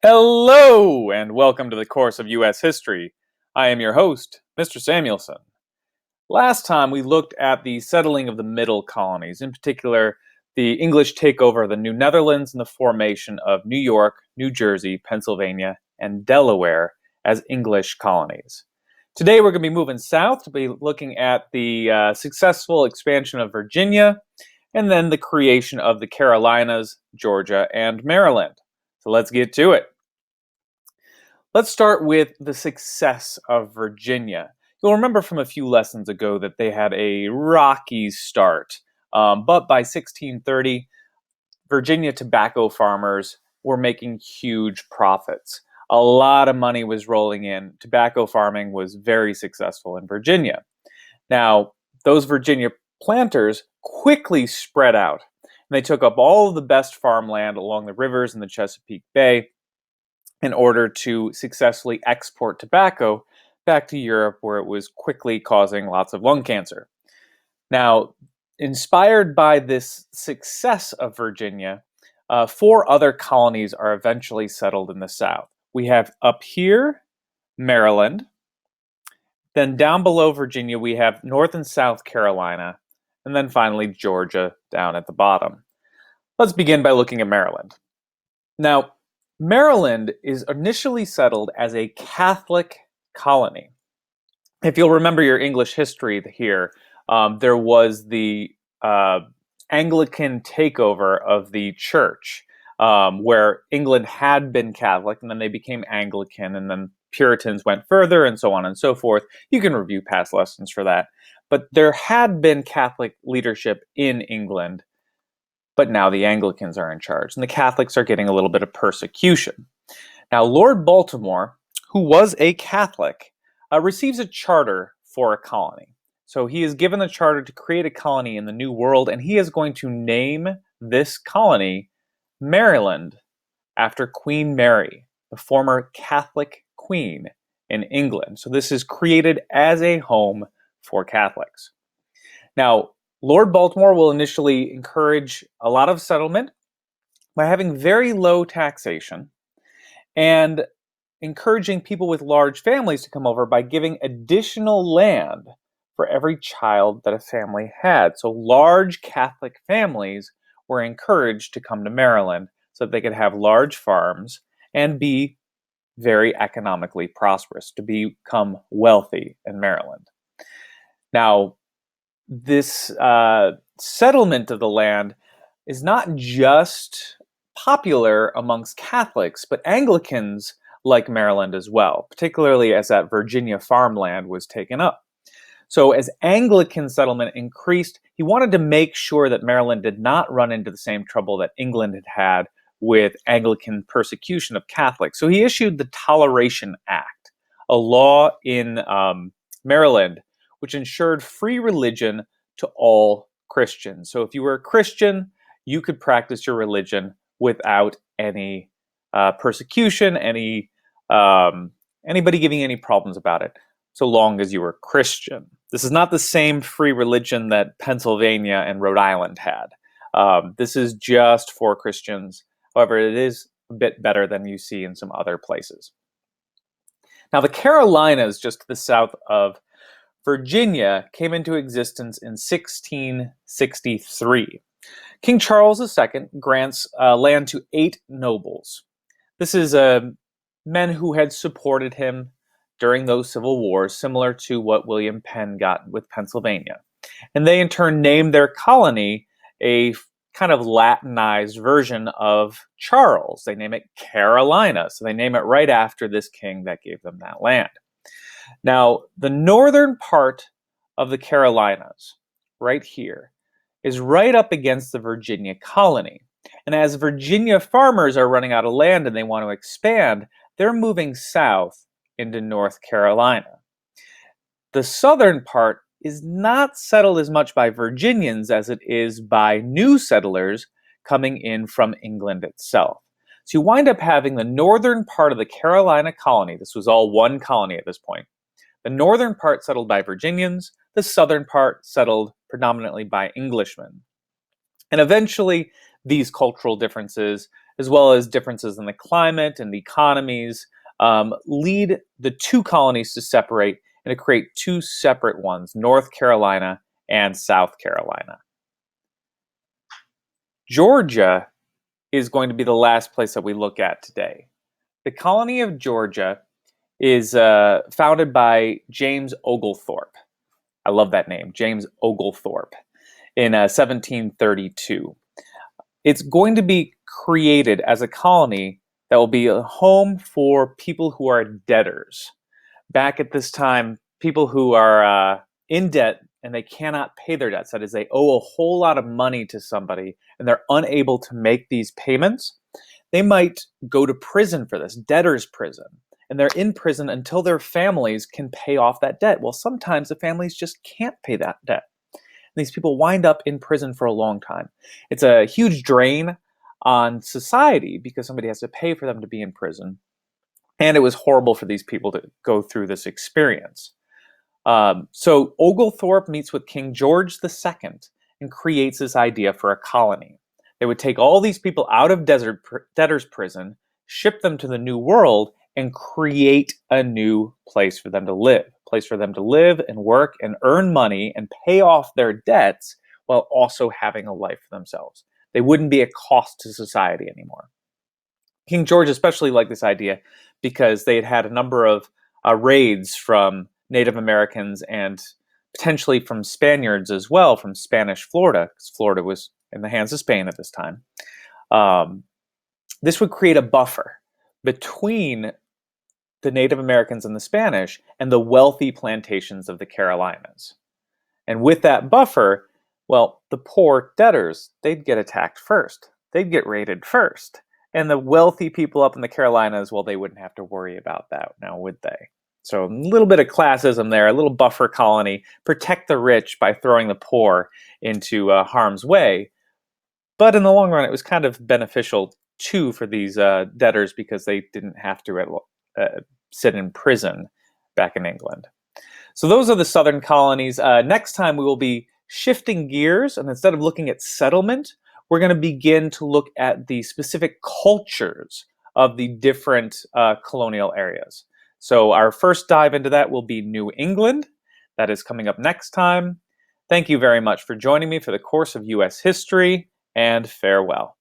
Hello, and welcome to the course of U.S. History. I am your host, Mr. Samuelson. Last time we looked at the settling of the Middle Colonies, in particular, the English takeover of the New Netherlands and the formation of New York, New Jersey, Pennsylvania, and Delaware as English colonies. Today we're going to be moving south to be looking at the successful expansion of Virginia, and then the creation of the Carolinas, Georgia, and Maryland. So let's get to it. Let's start with the success of Virginia. You'll remember from a few lessons ago that they had a rocky start, but by 1630, Virginia tobacco farmers were making huge profits. A lot of money was rolling in. Tobacco farming was very successful in Virginia. Now, those Virginia planters quickly spread out, and they took up all of the best farmland along the rivers in the Chesapeake Bay in order to successfully export tobacco back to Europe, where it was quickly causing lots of lung cancer. Now, inspired by this success of Virginia, 4 other colonies are eventually settled in the South. We have up here, Maryland. Then down below Virginia, we have North and South Carolina. And then finally, Georgia down at the bottom. Let's begin by looking at Maryland. Now, Maryland is initially settled as a Catholic colony. If you'll remember your English history here, there was the Anglican takeover of the church, where England had been Catholic, and then they became Anglican, and then Puritans went further, and so on and so forth. You can review past lessons for that. But there had been Catholic leadership in England, but now the Anglicans are in charge, and the Catholics are getting a little bit of persecution. Now, Lord Baltimore, who was a Catholic, receives a charter for a colony. So he is given the charter to create a colony in the New World, and he is going to name this colony Maryland after Queen Mary, the former Catholic queen in England. So this is created as a home for Catholics. Now, Lord Baltimore will initially encourage a lot of settlement by having very low taxation and encouraging people with large families to come over by giving additional land for every child that a family had. So large Catholic families were encouraged to come to Maryland so that they could have large farms and be very economically prosperous, to become wealthy in Maryland. Now, this settlement of the land is not just popular amongst Catholics, but Anglicans like Maryland as well, particularly as that Virginia farmland was taken up. So as Anglican settlement increased, he wanted to make sure that Maryland did not run into the same trouble that England had had with Anglican persecution of Catholics. So he issued the Toleration Act, a law in Maryland which ensured free religion to all Christians. So if you were a Christian, you could practice your religion without any persecution, anybody giving any problems about it, so long as you were Christian. This is not the same free religion that Pennsylvania and Rhode Island had. This is just for Christians. However, it is a bit better than you see in some other places. Now, the Carolinas, just to the south of Virginia, came into existence in 1663. King Charles II grants land to 8 nobles. This is men who had supported him during those civil wars, similar to what William Penn got with Pennsylvania. And they in turn named their colony a kind of Latinized version of Charles. They name it Carolina, so they name it right after this king that gave them that land. Now, the northern part of the Carolinas, right here, is right up against the Virginia colony. And as Virginia farmers are running out of land and they want to expand, they're moving south into North Carolina. The southern part is not settled as much by Virginians as it is by new settlers coming in from England itself. So you wind up having the northern part of the Carolina colony. This was all one colony at this point. The northern part settled by Virginians, the southern part settled predominantly by Englishmen. And eventually, these cultural differences as well as differences in the climate and the economies, lead the two colonies to separate and to create two separate ones, North Carolina and South Carolina. Georgia is going to be the last place that we look at today. The colony of Georgia is founded by James Oglethorpe. I love that name, James Oglethorpe, in 1732. It's going to be created as a colony that will be a home for people who are debtors. Back at this time, people who are in debt and they cannot pay their debts, that is, they owe a whole lot of money to somebody and they're unable to make these payments, they might go to prison for this, debtor's prison. And they're in prison until their families can pay off that debt. Well, sometimes the families just can't pay that debt. And these people wind up in prison for a long time. It's a huge drain on society because somebody has to pay for them to be in prison. And it was horrible for these people to go through this experience. So Oglethorpe meets with King George II and creates this idea for a colony. They would take all these people out of debtor's prison, ship them to the New World, and create a new place for them to live. A place for them to live and work and earn money and pay off their debts while also having a life for themselves. They wouldn't be a cost to society anymore. King George especially liked this idea because they had had a number of raids from Native Americans and potentially from Spaniards as well, from Spanish Florida, because Florida was in the hands of Spain at this time. This would create a buffer between the Native Americans and the Spanish and the wealthy plantations of the Carolinas. And with that buffer, well, the poor debtors, they'd get attacked first. They'd get raided first. And the wealthy people up in the Carolinas, well, they wouldn't have to worry about that now, would they? So a little bit of classism there, a little buffer colony, protect the rich by throwing the poor into harm's way. But in the long run, it was kind of beneficial too for these debtors because they didn't have to sit in prison back in England. So those are the southern colonies. Next time we will be shifting gears, and instead of looking at settlement, we're going to begin to look at the specific cultures of the different colonial areas. So our first dive into that will be New England. That is coming up next time. Thank you very much for joining me for the course of U.S. history, and farewell.